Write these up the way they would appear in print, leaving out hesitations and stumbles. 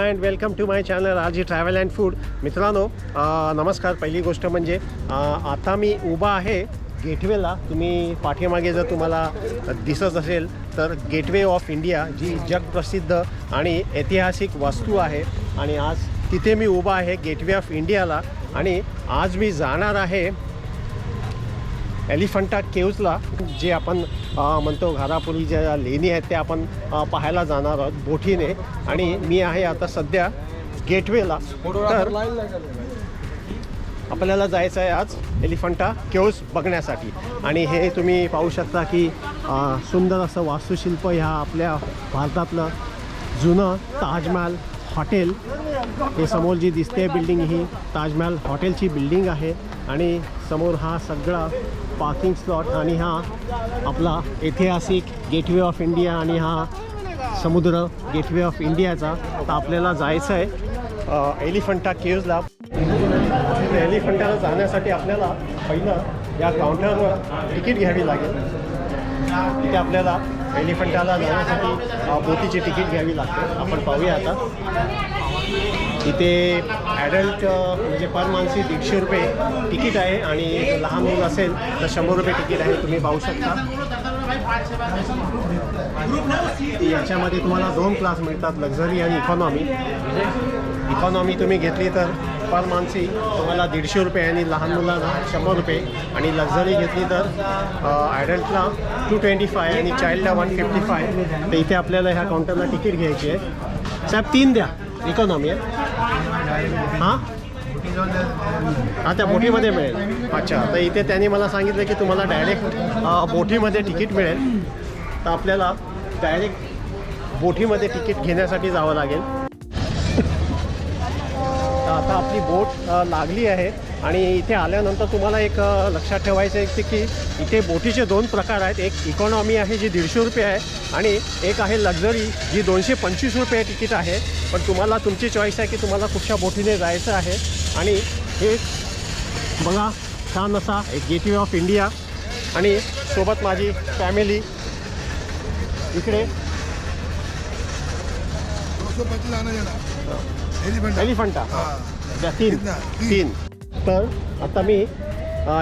And welcome to my channel RG travel and food. मित्रांनो नमस्कार. पहिली गोष्ट म्हणजे आता मी उभा आहे गेटवेला. तुम्ही पाठीमागे जर तुम्हाला दिसत असेल तर गेटवे ऑफ इंडिया जी जगप्रसिद्ध आणि ऐतिहासिक वास्तू आहे आणि आज तिथे मी उभा आहे गेटवे ऑफ इंडियाला. आणि आज मी जाणार आहे एलिफंटा केव्जला, जे आपण म्हणतो घारापुरी ज्या लेणी आहेत त्या आपण पाहायला जाणार आहोत बोटीने. आणि मी आहे आता सध्या गेटवेला. तर आपल्याला जायचं आहे आज एलिफंटा केव्ज बघण्यासाठी. आणि हे तुम्ही पाहू शकता की सुंदर असं वास्तुशिल्प ह्या आपल्या भारतातलं जुनं ताजमहल हॉटेल. हे समोर जी दिसते बिल्डिंग ही ताजमहल हॉटेलची बिल्डिंग आहे. आणि समोर हा सगळा पार्किंग स्लॉट आणि हा आपला ऐतिहासिक गेटवे ऑफ इंडिया आणि हा समुद्र गेटवे ऑफ इंडियाचा. तर आपल्याला जायचं आहे एलिफंटा केव्जला. एलिफंटाला जाण्यासाठी आपल्याला पहिलं या काउंटरवर तिकीट घ्यावी लागेल. तिथे आपल्याला एलिफंटाला जाण्यासाठी बोटीची तिकीट घ्यावी लागते. आपण पाहूया आता. इथे ॲडल्ट म्हणजे पर माणसी 150 रुपये तिकीट आहे आणि लहान मुलं असेल तर 100 रुपये तिकीट आहे. तुम्ही पाहू शकता. याच्यामध्ये तुम्हाला 2 क्लास मिळतात, लक्झरी आणि इकॉनॉमी. इकॉनॉमी तुम्ही घेतली तर पर माणसी तुम्हाला 150 रुपये आणि लहान मुलांना 100 रुपये. आणि लक्झरी घेतली तर ॲडल्टला 225 आणि चाइल्डला 155. तर इथे आपल्याला ह्या काउंटरला तिकीट घ्यायची आहे. साहेब 3 द्या. इकॉनॉमी आहे. हां हां त्या बोटीमध्ये मिळेल. अच्छा. तर इथे त्यांनी मला सांगितलं की तुम्हाला डायरेक्ट बोटीमध्ये तिकीट मिळेल. तर आपल्याला डायरेक्ट बोटीमध्ये तिकीट घेण्यासाठी जावं लागेल. तर आता आपली बोट लागली आहे. आणि इथे आल्यानंतर तुम्हाला एक लक्षात ठेवायचं आहे की इथे बोटीचे 2 प्रकार आहेत. एक इकॉनॉमी आहे जी 150 रुपये आहे आणि एक आहे लक्झरी जी 225 रुपये तिकीट आहे. पण तुम्हाला तुमची चॉईस आहे की तुम्हाला कुठच्या बोटीने जायचं आहे. आणि हे बघा छान असा एक गेटवे ऑफ इंडिया आणि सोबत माझी फॅमिली इकडे. एलिफंटा द्या 3. तर आता मी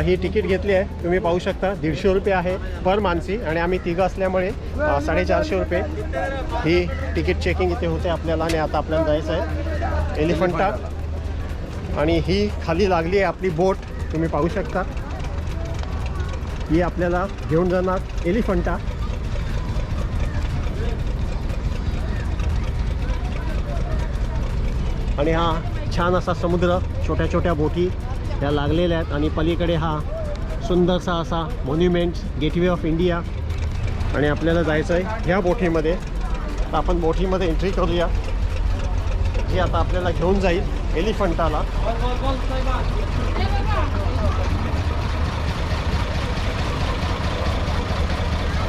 ही तिकीट घेतली आहे. तुम्ही पाहू शकता 150 रुपये आहे पर माणसी आणि आम्ही तिघं असल्यामुळे 450 रुपये ही तिकीट चेकिंग इथे होते आपल्याला. आणि आता आपल्याला जायचं आहे एलिफंटा. आणि ही खाली लागली आहे आपली बोट. तुम्ही पाहू शकता ही आपल्याला घेऊन जाणार एलिफंटा. आणि हा छान असा समुद्र, छोट्या छोट्या बोटी या लागलेल्या आहेत. आणि पलीकडे हा सुंदरसा असा मॉन्युमेंट्स गेटवे ऑफ इंडिया. आणि आपल्याला जायचं आहे ह्या बोटीमध्ये. तर आपण बोटीमध्ये एंट्री करूया जी आता आपल्याला घेऊन जाईल एलिफंटाला.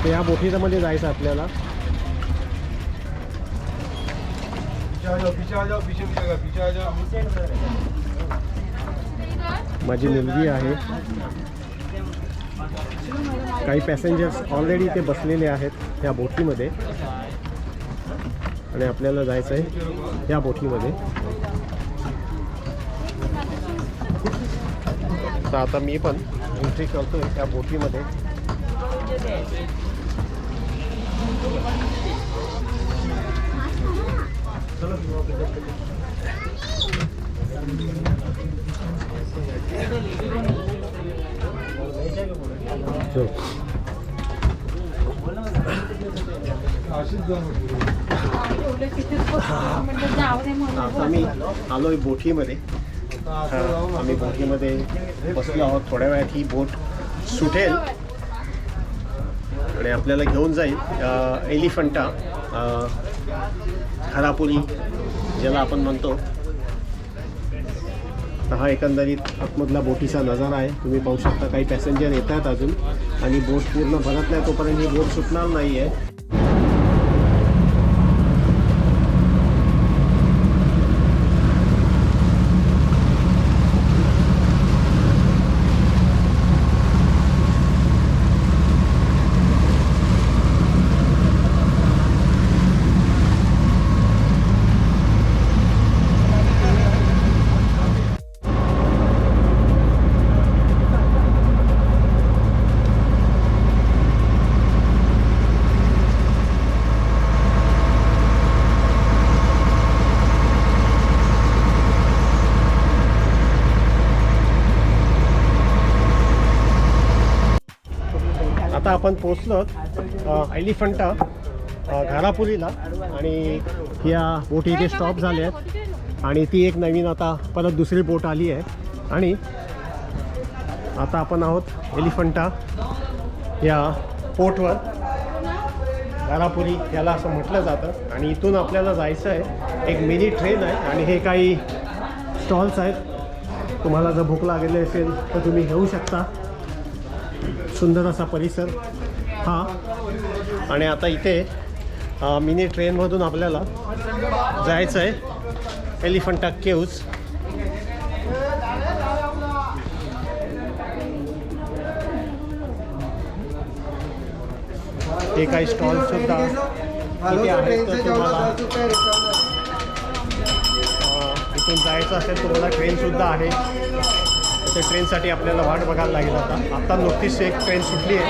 तर या बोटीमध्ये जायचं आपल्याला. माझी मुलगी आहे. काही पॅसेंजर्स ऑलरेडी ते बसलेले आहेत या बोटीमध्ये. आणि आपल्याला जायचं आहे या बोटीमध्ये. तर आता मी पण एंट्री करतो त्या बोटीमध्ये. आता मी आलोय बोटीमध्ये. आम्ही बोटीमध्ये बसलो आहोत. थोड्या वेळात ही बोट सुटेल आणि आपल्याला घेऊन जाईल एलिफंटा घारापुरी ज्याला आपण म्हणतो. तर हा एकंदरीत आतमधला बोटीचा नजारा आहे. तुम्ही पाहू शकता काही पॅसेंजर येत आहेत अजून. आणि बोट पूर्ण भरत नाही तोपर्यंत ही बोट सुटणार नाही आहे. आता आपण पोचलो एलिफंटा घारापुरीला आणि या बोटी इथे स्टॉप झाल्या आहेत आणि ती एक नवीन आता परत दुसरी बोट आली आहे आणि आता आपण आहोत एलिफंटा या पोर्टवर. घारापुरी याला असं म्हटलं जातं आणि इथून आपल्याला जायचं आहे. एक मिनी ट्रेन आहे आणि हे काही स्टॉल्स आहेत. तुम्हाला जर भूक लागलेली असेल तर तुम्ही घेऊ शकता. सुंदर असा परिसर हा. आणि आता इथे मिनी ट्रेनमधून आपल्याला जायचं आहे एलिफंटा केव्ज. हे काही स्टॉल्ससुद्धा इथे आहेत. तर तुम्हाला इथून जायचं असेल तुम्हाला ट्रेनसुद्धा आहे. त्या ट्रेनसाठी आपल्याला वाट बघायला लागेल. आता नुकतीच एक ट्रेन सुटली आहे.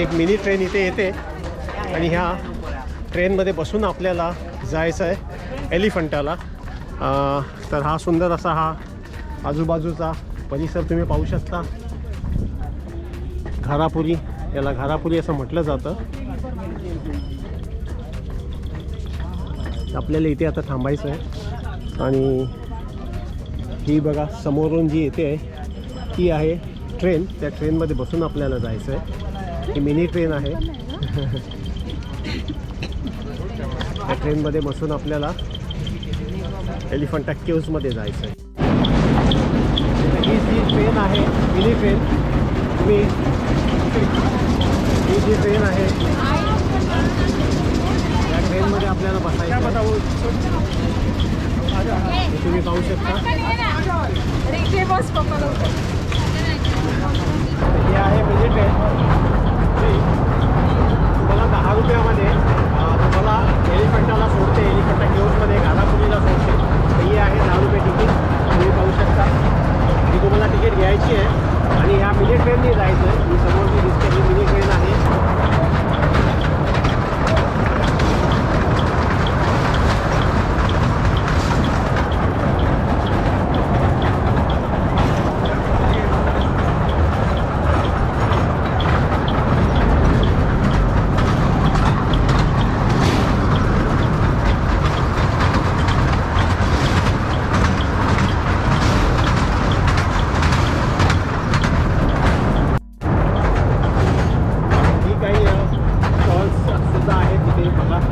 एक मिनी ट्रेन इथे येते आणि ह्या ट्रेनमध्ये बसून आपल्याला जायचं आहे एलिफंटाला. तर हा सुंदर असा हा आजूबाजूचा परिसर तुम्ही पाहू शकता. घारापुरी, याला घारापुरी असं म्हटलं जातं. आपल्याला इथे आता थांबायचं आहे आणि ही बघा समोरून जी येते आहे ती आहे ट्रेन. त्या ट्रेनमध्ये बसून आपल्याला जायचं आहे. ही मिनी ट्रेन आहे. त्या ट्रेनमध्ये बसून आपल्याला एलिफंटा केव्जमध्ये जायचं आहे. ही जी ट्रेन आहे मिनी ट्रेन, तुम्ही ही जी ट्रेन आहे या ट्रेनमध्ये आपल्याला बसायचं आहे. तुम्ही पाहू शकता ही आहे मिनी ट्रेन. तुम्हाला 10 रुपयामध्ये तुम्हाला एलिफंटाला सोडते, एलिफंटा केव्जमध्ये घारापुरीला सोडते. ही आहे 10 रुपये तिकीट. तुम्ही पाहू शकता ही तुम्हाला तिकीट घ्यायची आहे आणि ह्या मिनी ट्रेनने जायचं आहे. ही समोर जी दिसते ही मिनी ट्रेन आहे.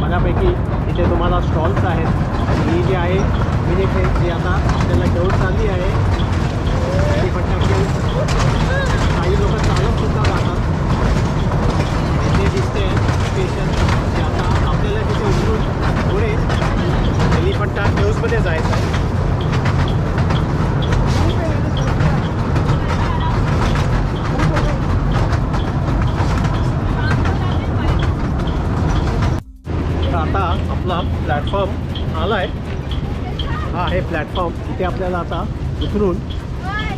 बऱ्यापैकी इथे तुम्हाला स्टॉल्स आहेत. ही जी आहे मिनी ट्रेन जी आता आपल्याला घेऊन चालली आहे एलिफंटा केव्ज. काही लोक चालतसुद्धा जातात. इथे दिसते स्टेशन जे आता आपल्याला तिथे उतरून पुढे एलिफंटा केव्जमध्ये जायचं आहे. आता आपला प्लॅटफॉर्म आला आहे. हा आहे प्लॅटफॉर्म. इथे आपल्याला आता उतरून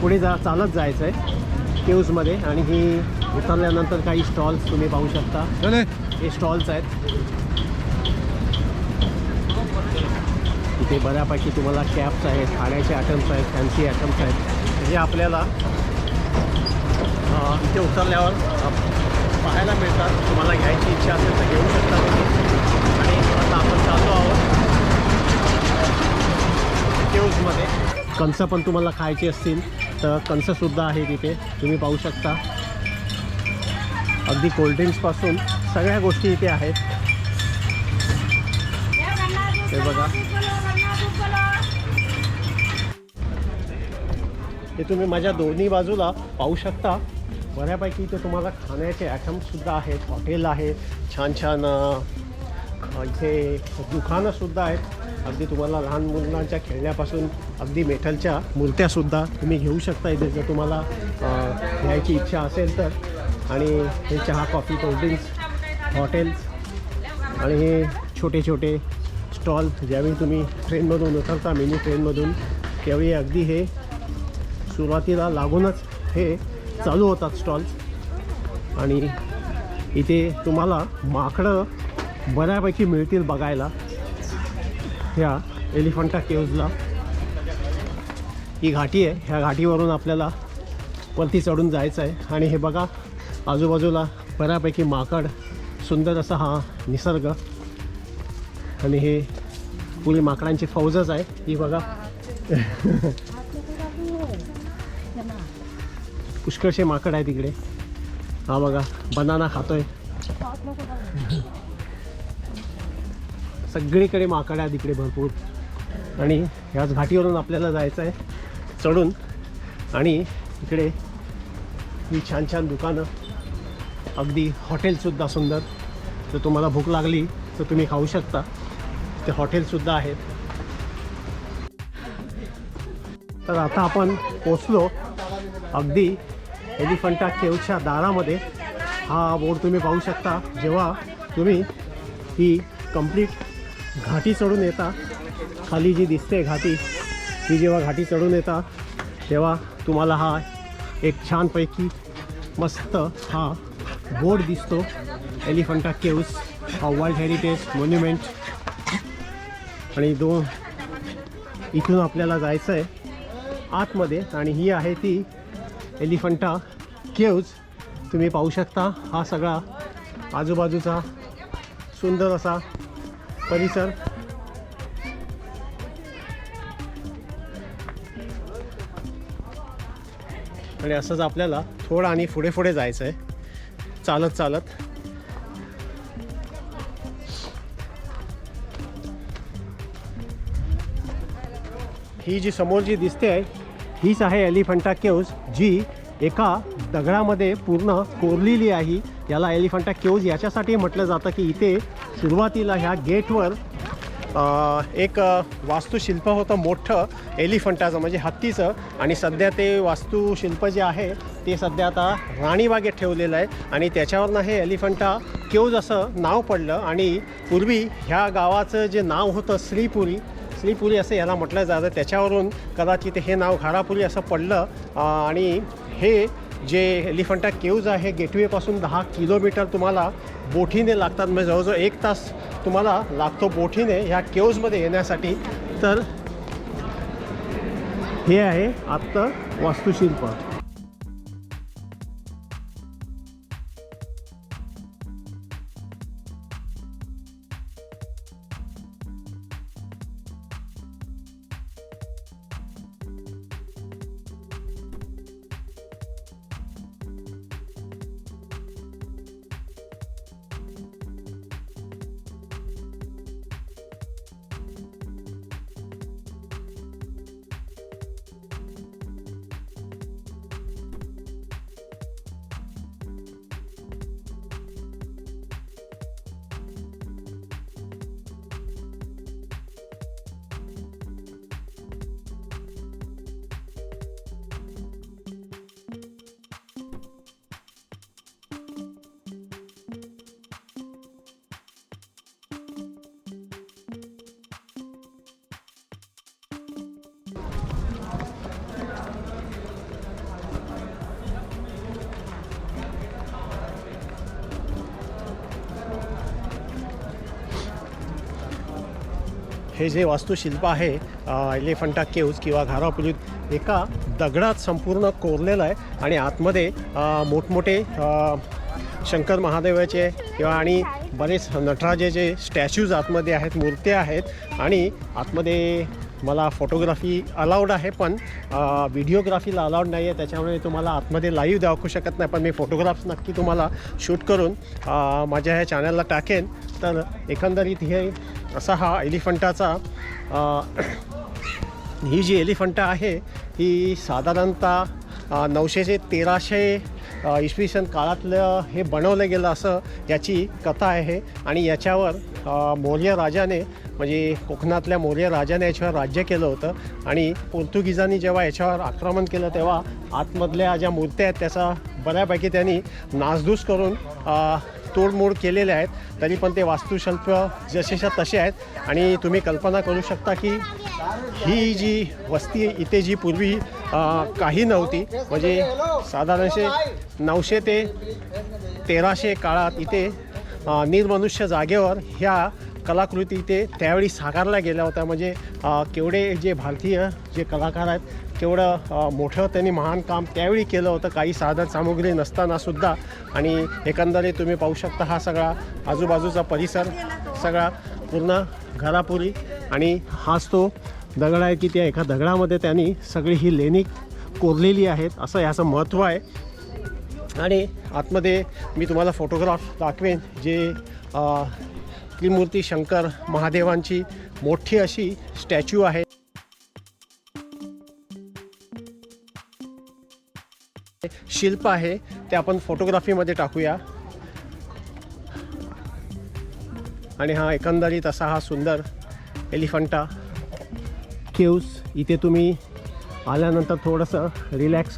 पुढे चालत जायचं आहे केव्जमध्ये. आणि ही उतरल्यानंतर काही स्टॉल्स तुम्ही पाहू शकता. हे स्टॉल्स आहेत. इथे बऱ्यापैकी तुम्हाला कॅप्स आहेत, खाण्याचे आयटम्स आहेत, फॅन्सी आयटम्स आहेत जे आपल्याला इथे उतरल्यावर पाहायला मिळतात. तुम्हाला घ्यायची इच्छा असेल तर घेऊ शकता तुम्ही. आणि आता आपण चाललो आहोत केव्जमध्ये. कणसं पण तुम्हाला खायची असतील तर कणसंसुद्धा आहे तिथे. तुम्ही पाहू शकता अगदी कोल्ड्रिंक्सपासून सगळ्या गोष्टी इथे आहेत. हे बघा, हे तुम्ही माझ्या दोन्ही बाजूला पाहू शकता. बऱ्यापैकी इथे तुम्हाला खाण्याचे आयटम्ससुद्धा आहेत. हॉटेल आहे, छान छान इथे दुकानंसुद्धा आहेत. अगदी तुम्हाला लहान मुलांच्या खेळण्यापासून अगदी मेटलच्या मूर्त्यासुद्धा तुम्ही घेऊ शकता इथे जर तुम्हाला घ्यायची इच्छा असेल तर. आणि हे चहा, कॉफी, कोल्ड्रिंक्स, हॉटेल्स आणि हे छोटे छोटे स्टॉल ज्यावेळी तुम्ही ट्रेनमधून उतरता मिनी ट्रेनमधून त्यावेळी अगदी हे सुरुवातीला लागूनच हे चालू होतात स्टॉल्स. आणि इथे तुम्हाला माकडं बऱ्यापैकी मिळतील बघायला ह्या एलिफंटा केव्जला. ही घाटी आहे. ह्या घाटीवरून आपल्याला वरती चढून जायचं आहे. आणि हे बघा आजूबाजूला बऱ्यापैकी माकड, सुंदर असा हा निसर्ग. आणि हे पुरी माकडांची फौजच आहे ही बघा. पुष्कळशे माकड आहे तिकडे. हा बघा बनाना खातोय. सगळीकडे माकड आहे तिकडे भरपूर. आणि ह्याच घाटीवरून आपल्याला जायचं आहे चढून. आणि इकडे ही छान छान दुकानं, अगदी हॉटेलसुद्धा सुंदर. जर तुम्हाला भूक लागली तर तुम्ही खाऊ शकता. ते हॉटेलसुद्धा आहेत. तर आता आपण पोचलो अगदी एलिफंटा केव्हच्या दारामध्ये. हा बोर्ड तुम्ही पाहू शकता. जेव्हा तुम्ही ही कंप्लीट घाटी चढून येता, खाली जी दिसते घाटी, ती जेव्हा घाटी चढून येता तेव्हा तुम्हाला हा एक छानपैकी मस्त हा बोर्ड दिसतो. एलिफंटा केव्स हा वर्ल्ड हेरिटेज मॉन्युमेंट. आणि इथून आपल्याला जायचं आहे आतमध्ये. आणि ही आहे ती एलिफंटा केव्ज. तुम्ही पाहू शकता हा सगळा आजूबाजूचा सुंदर असा परिसर. आणि असंच आपल्याला थोडं आणि पुढे पुढे जायचं आहे चालत चालत. ही जी समोर जी दिसते आहे हीच आहे एलिफंटा केव्ज, जी एका दगडामध्ये पूर्ण कोरलेली आहे. याला एलिफंटा केव्ज याच्यासाठी म्हटलं जातं की इथे सुरुवातीला ह्या गेटवर एक वास्तुशिल्प होतं मोठं एलिफंटाचं, म्हणजे हत्तीचं. आणि सध्या ते वास्तुशिल्प जे आहे ते सध्या आता राणीबागेत ठेवलेलं आहे. आणि त्याच्यावरनं हे एलिफंटा केव्ज असं नाव पडलं. आणि पूर्वी ह्या गावाचं जे नाव होतं श्रीपुरी असं याला म्हटलं जातं. त्याच्यावरून कदाचित हे नाव घारापुरी असं पडलं. आणि हे जे एलिफंटा केव्ज आहे गेटवेपासून 10 किलोमीटर तुम्हाला बोटीने लागतात. म्हणजे जवळजवळ 1 तास तुम्हाला लागतो बोटीने ह्या केव्जमध्ये येण्यासाठी. तर हे आहे आत्ता वास्तुशिल्प. हे जे वास्तुशिल्प आहे एलिफंटा केव्ज किंवा घारापुरीत एका दगडात संपूर्ण कोरलेलं आहे. आणि आतमध्ये मोठमोठे शंकर महादेवाचे किंवा आणि बरेच नटराजाचे स्टॅच्यूज आतमध्ये आहेत, मूर्त्या आहेत. आणि आतमध्ये मला फोटोग्राफी अलाउड आहे पण व्हिडिओग्राफीला अलाउड नाही आहे. त्याच्यामुळे तुम्हाला आतमध्ये लाईव्ह दाखवू शकत नाही. पण मी फोटोग्राफ्स नक्की तुम्हाला शूट करून माझ्या ह्या चॅनलला टाकेन. तर एकंदरीत हे असा हा एलिफंटाचा ही जी एलिफंटा आहे ही साधारणतः 900 ते 1300 इसवी सन काळातलं हे बनवलं गेलं असं याची कथा आहे. आणि याच्यावर मौर्य राजाने म्हणजे कोकणातल्या मौर्य राजाने याच्यावर राज्य केलं होतं. आणि पोर्तुगीजांनी जेव्हा याच्यावर आक्रमण केलं तेव्हा आतमधल्या ज्या मूर्त्या आहेत त्याचा बऱ्यापैकी त्यांनी नासधूस करून तोडमोड केलेले आहेत. तरी पण ते वास्तुशिल्प जसेच्या तसे आहेत. आणि तुम्ही कल्पना करू शकता की ही जी वस्ती इथे जी पूर्वी काही नव्हती, म्हणजे साधारणशे 900 ते 1300 काळात इथे निर्मनुष्य जागेवर ह्या कलाकृती इथे त्यावेळी साकारल्या गेल्या होत्या. म्हणजे केवढे जे भारतीय जे कलाकार आहेत केवढं मोठं त्यांनी महान काम त्यावेळी केलं होतं, काही साधन सामुग्री नसतानासुद्धा. आणि एकंदरीत तुम्ही पाहू शकता हा सगळा आजूबाजूचा परिसर सगळा पूर्ण घरापुरी. आणि हाच तो दगड आहे की त्या एका दगडामध्ये त्यांनी सगळी ही लेणी कोरलेली आहेत, असं याचं महत्त्व आहे. आणि आतमध्ये मी तुम्हाला फोटोग्राफ दाखवेन जे त्रिमूर्ती शंकर महादेवांची मोठी अशी स्टॅच्यू आहे. शिल्प आहे ते आपण फोटोग्राफीमध्ये टाकूया. आणि हा एकंदरीत असा हा सुंदर एलिफंटा केव्स. इथे तुम्ही आल्यानंतर थोडंसं रिलॅक्स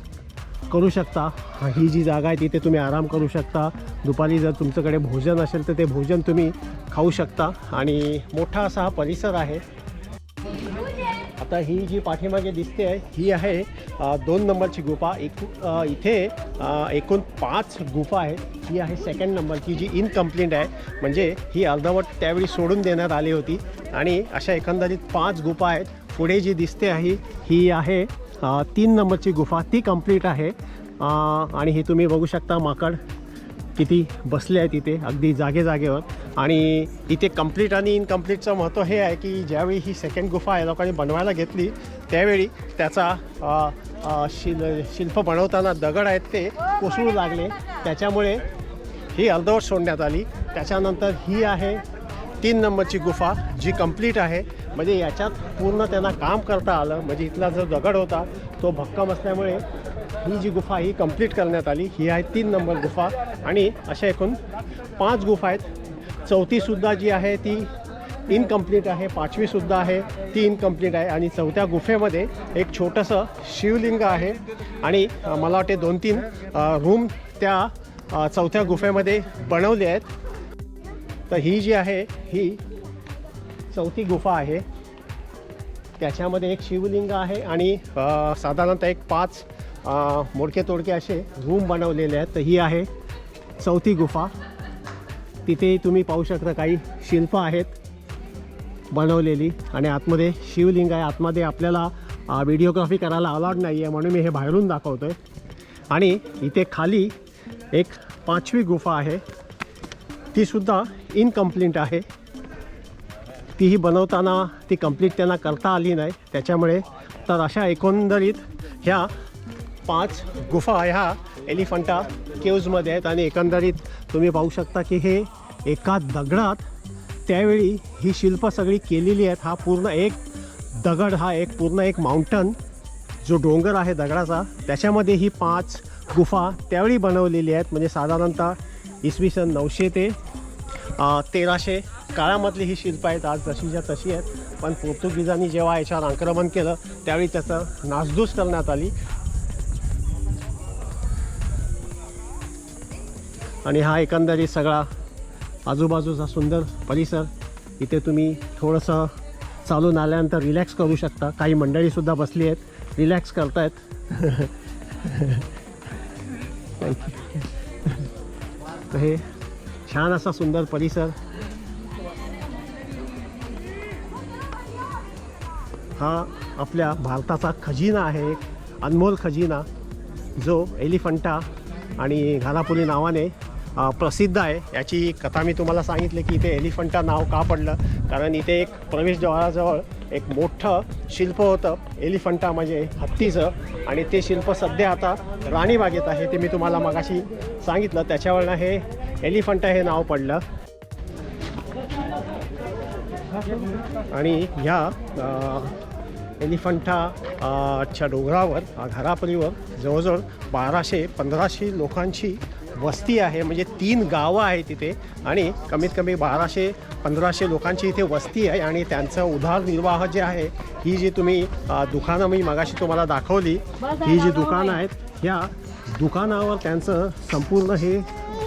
करू शकता. ही जी जागा आहे तिथे तुम्ही आराम करू शकता. दुपारी जर तुमच्याकडे भोजन असेल तर ते भोजन तुम्ही खाऊ शकता. आणि मोठा असा हा परिसर आहे. आता ही जी पाठीमागे दिसते आहे ही आहे 2 नंबरची गुफा. इथे एकूण 5 गुफा आहेत. ही आहे 2nd नंबरची जी इनकम्प्लीट आहे, म्हणजे ही अर्धवट त्यावेळी सोडून देण्यात आली होती. आणि अशा एकंदरीत 5 गुफा आहेत. पुढे जी दिसते आहे ही आहे 3 नंबरची गुफा, ती कंप्लीट आहे. आणि हे तुम्ही बघू शकता माकड किती बसले आहेत इथे अगदी जागेवर. आणि इथे कंप्लीट आणि इनकम्प्लीटचं महत्त्व हे आहे की ज्यावेळी ही 2nd गुफा या लोकांनी बनवायला घेतली त्यावेळी त्याचा शिल्प बनवताना दगड आहेत ते कोसळू लागले, त्याच्यामुळे ही अर्धवट सोडण्यात आली. त्याच्यानंतर ही आहे 3 नंबरची गुफा जी कंप्लीट आहे. म्हणजे याच्यात पूर्ण त्यांना काम करता आलं. म्हणजे इथला जो दगड होता तो भक्कम असल्यामुळे ही जी गुफा ही कंप्लीट करण्यात आली. ही आहे 3 नंबर गुफा. आणि अशा एकूण 5 गुफा आहेत. 4थीसुद्धा जी आहे ती इनकम्प्लीट आहे. 5वीसुद्धा आहे ती इनकम्प्लीट आहे. आणि 4थ्या गुफेमध्ये एक छोटंसं शिवलिंग आहे. आणि मला वाटते 2-3 रूम त्या 4थ्या गुफेमध्ये बनवले आहेत. तर ही जी आहे ही 4थी गुफा आहे. त्याच्यामध्ये एक शिवलिंग आहे आणि साधारणतः एक 5 मोडके तोडके असे रूम बनवलेले आहेत. तर ही आहे 4थी गुफा. तिथे तुम्ही पाहू शकता काही शिल्प आहेत बनवलेली. आणि आतमध्ये शिवलिंग आहे. आतमध्ये आपल्याला व्हिडिओग्राफी करायला अलाउड नाही आहे म्हणून मी हे बाहेरून दाखवतो आहे. आणि इथे खाली एक 5वी गुफा आहे, तीसुद्धा इनकम्प्लीट आहे. तीही बनवताना ती कंप्लीट त्यांना करता आली नाही त्याच्यामुळे. तर अशा एकंदरीत ह्या 5 गुफा ह्या एलिफंटा केव्जमध्ये आहेत. आणि एकंदरीत तुम्ही पाहू शकता की हे एका दगडात त्यावेळी ही शिल्प सगळी केलेली आहेत. हा पूर्ण एक दगड, हा एक पूर्ण एक माउंटन जो डोंगर आहे दगडाचा, त्याच्यामध्ये ही 5 गुफा त्यावेळी बनवलेली आहेत. म्हणजे साधारणतः इसवी सन 900 ते 1300 काळामधली ही शिल्प आहेत. आज जशीच्या तशी आहेत. पण पोर्तुगीजांनी जेव्हा याच्यावर आक्रमण केलं त्यावेळी त्याचं नासधूस करण्यात आली. आणि हा एकंदरीत सगळा आजूबाजूचा सुंदर परिसर. इथे तुम्ही थोडंसं चालून आल्यानंतर रिलॅक्स करू शकता. काही मंडळीसुद्धा बसली आहेत, रिलॅक्स करतायत. तर हे छान असा सुंदर परिसर. हा आपल्या भारताचा खजिना आहे, एक अनमोल खजिना जो एलिफंटा आणि घारापुरी नावाने प्रसिद्ध आहे. याची कथा मी तुम्हाला सांगितली की इथे एलिफंटा नाव का पडलं, कारण इथे एक प्रवेशद्वाराजवळ एक मोठं शिल्प होतं एलिफंटा म्हणजे हत्तीचं. आणि ते शिल्प सध्या आता राणीबागेत आहे. ते मी तुम्हाला मगाशी सांगितलं, त्याच्यावरनं हे एलिफंटा हे नाव पडलं. आणि ह्या एलिफंटाच्या डोंगरावर घारापुरीवर जवळजवळ 1200-1500 लोकांची वस्ती आहे. म्हणजे 3 गावं आहेत तिथे आणि कमीत कमी 1200-1500 लोकांची इथे वस्ती आहे. आणि त्यांचं उदरनिर्वाह जे आहे, ही जी तुम्ही दुकानं मी मगाशी तुम्हाला दाखवली, ही जी दुकानं आहेत, ह्या दुकानावर त्यांचं संपूर्ण हे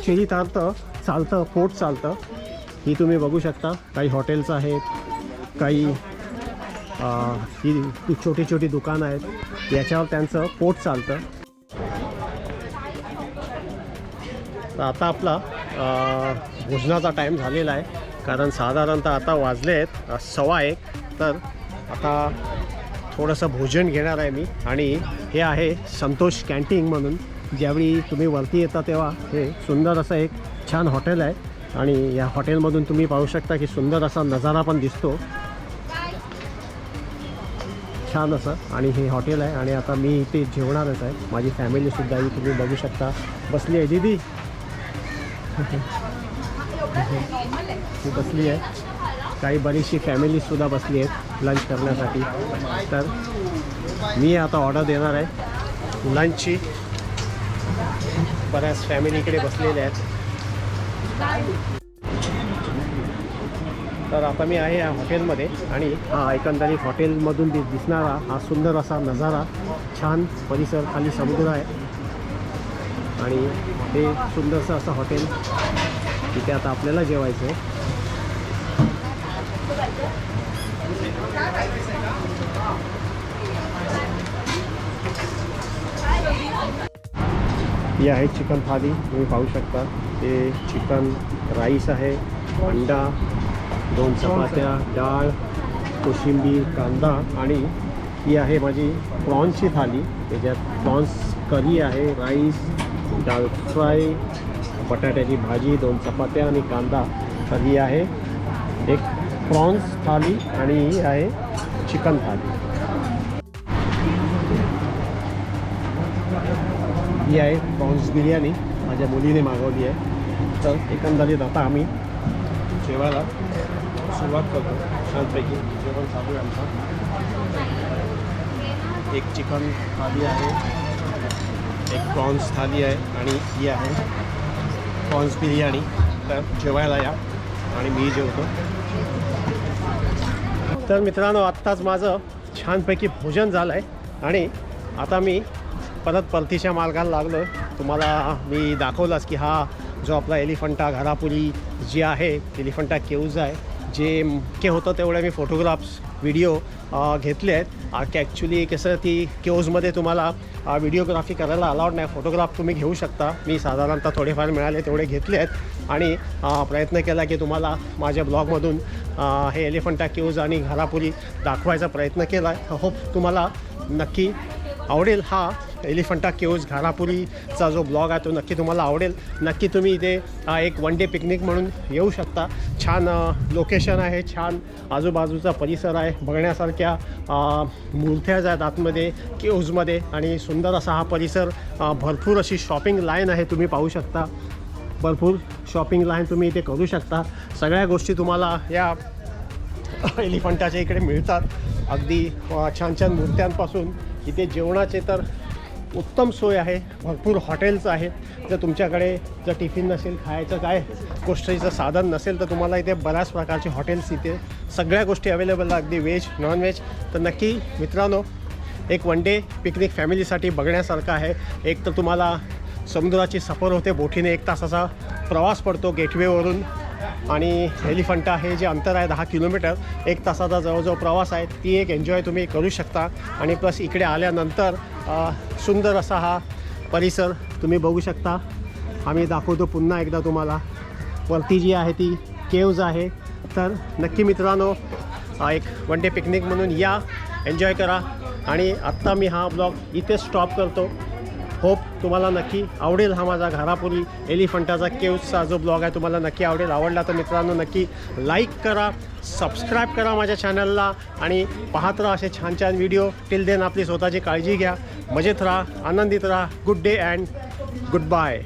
चरितार्थ चालतं, पोट चालतं. ही तुम्ही बघू शकता. काही हॉटेल्स आहेत, काही ही छोटी छोटी दुकानं आहेत, याच्यावर त्यांचं पोट चालतं. तर आता आपला भोजनाचा टाईम झालेला आहे. कारण साधारणतः आता वाजले आहेत 1:15. तर आता थोडंसं भोजन घेणार आहे मी. आणि हे आहे संतोष कॅन्टीन म्हणून. ज्यावेळी तुम्ही वरती येता तेव्हा हे सुंदर असं एक छान हॉटेल आहे. आणि या हॉटेलमधून तुम्ही पाहू शकता की सुंदर असा नजारा पण दिसतो, छान असं. आणि हे हॉटेल आहे. आणि आता मी इथे जेवणारच आहे. माझी फॅमिलीसुद्धा ही तुम्ही बघू शकता बसली आहे. दीदी ती बसली आहे. काही बरीचशी फॅमिलीसुद्धा बसली आहेत लंच करण्यासाठी. तर मी आता ऑर्डर देणार आहे लंचची. बऱ्याच फॅमिली इकडे बसलेल्या आहेत. तर आता मी आहे या हॉटेलमध्ये. आणि हा एकंदरीत हॉटेलमधून दिसणारा हा सुंदर असा नजारा, छान परिसर, खाली समुद्र आहे. आणि हे सुंदरसं असं हॉटेल, तिथे आता आपल्याला जेवायचं आहे. ही आहे चिकन थाली, तुम्ही पाहू शकता. हे चिकन राईस आहे, अंडा, 2 चपात्या, डाळ, कोशिंबीर, कांदा. आणि ही आहे माझी प्रॉन्सची थाली. त्याच्यात प्रॉन्स करी आहे, राईस, डाळ फ्राय, बटाट्याची भाजी, 2 चपात्या आणि कांदा. तर ही आहे एक प्रॉन्स थाली. आणि ही आहे चिकन थाली. ही आहे प्रॉन्स बिर्याणी, माझ्या मुलीने मागवली आहे. तर एकंदरीत आता आम्ही जेवायला सुरुवात करतो. छानपैकी जेवण चालू आहे आमचं. एक चिकन थाली आहे, एक प्रॉन्स थाली आहे आणि ही आहे प्रॉन्स बिर्याणी. तर जेवायला या आणि मी जेवतो. तर मित्रांनो, आत्ताच माझं छानपैकी भोजन झालं आहे. आणि आता मी परतीच्या मार्गाला लागलो. तुम्हाला मी दाखवलाच की हा जो आपला एलिफंटा घारापुरी जी आहे, एलिफंटा केव्ज आहे. जे मुख्य होतं तेवढे मी फोटोग्राफ्स व्हिडिओ घेतले आहेत. ॲक्च्युली कसं ती केव्जमध्ये तुम्हाला व्हिडिओग्राफी करायला अलाउड नाही, फोटोग्राफ तुम्ही घेऊ शकता. मी साधारणतः थोडेफार मिळाले तेवढे घेतले आहेत. आणि प्रयत्न केला की तुम्हाला माझ्या ब्लॉगमधून हे एलिफंटा केव्ज आणि घारापुरी दाखवायचा प्रयत्न केला आहे. होप तुम्हाला नक्की आवडेल. हा एलिफंटा केव्ज घारापुरीचा जो ब्लॉग आहे तो नक्की तुम्हाला आवडेल. नक्की तुम्ही इथे एक 1 डे पिकनिक म्हणून येऊ शकता. छान लोकेशन आहे, छान आजूबाजूचा परिसर आहे, बघण्यासारख्या मूर्त्याच आहेत आतमध्ये केव्जमध्ये. आणि सुंदर असा हा परिसर. भरपूर अशी शॉपिंग लाईन आहे, तुम्ही पाहू शकता. भरपूर शॉपिंग लाईन तुम्ही इथे करू शकता. सगळ्या गोष्टी तुम्हाला या एलिफंटाच्या इकडे मिळतात. अगदी छान छान मूर्त्यांपासून इथे जेवणाचे तर उत्तम सोय आहे. भरपूर हॉटेल्स आहेत. जर तुमच्याकडे जर टिफिन नसेल, खायचं काय गोष्टीचं साधन नसेल, तर तुम्हाला इथे बऱ्याच प्रकारचे हॉटेल्स, इथे सगळ्या गोष्टी अवेलेबल आहे, अगदी व्हेज नॉन व्हेज. तर नक्की मित्रांनो, एक 1 डे पिकनिक फॅमिलीसाठी बघण्यासारखं आहे. एक तर तुम्हाला समुद्राची सफर होते, बोटीने 1 तासाचा प्रवास पडतो गेटवेवरून. आणि एलिफंटा हे जे अंतर आहे 10 किलोमीटर, 1 तासाचा जवळजवळ प्रवास आहे. ती एक एन्जॉय तुम्ही करू शकता. आणि प्लस इकडे आल्यानंतर सुंदर असा हा परिसर तुम्ही बघू शकता. आम्ही दाखवतो पुन्हा एकदा तुम्हाला. वरती जी आहे ती केव्ज आहे. तर नक्की मित्रांनो, एक 1 डे पिकनिक म्हणून या, एन्जॉय करा. आणि आत्ता मी हा ब्लॉग इथे स्टॉप करतो. होप तुम्हाला नक्की आवडेल. हा माझा घारापुरी एलिफंटाचा केव्जचा जो ब्लॉग आहे तुम्हाला नक्की आवडेल. आवडला तर मित्रांनो नक्की लाईक करा, सबस्क्राईब करा माझ्या चॅनलला. आणि पाहत राहा असे छान छान व्हिडिओ. टिल देन आपली स्वतःची काळजी घ्या, मजेत राहा, आनंदित राहा. Good day and good bye.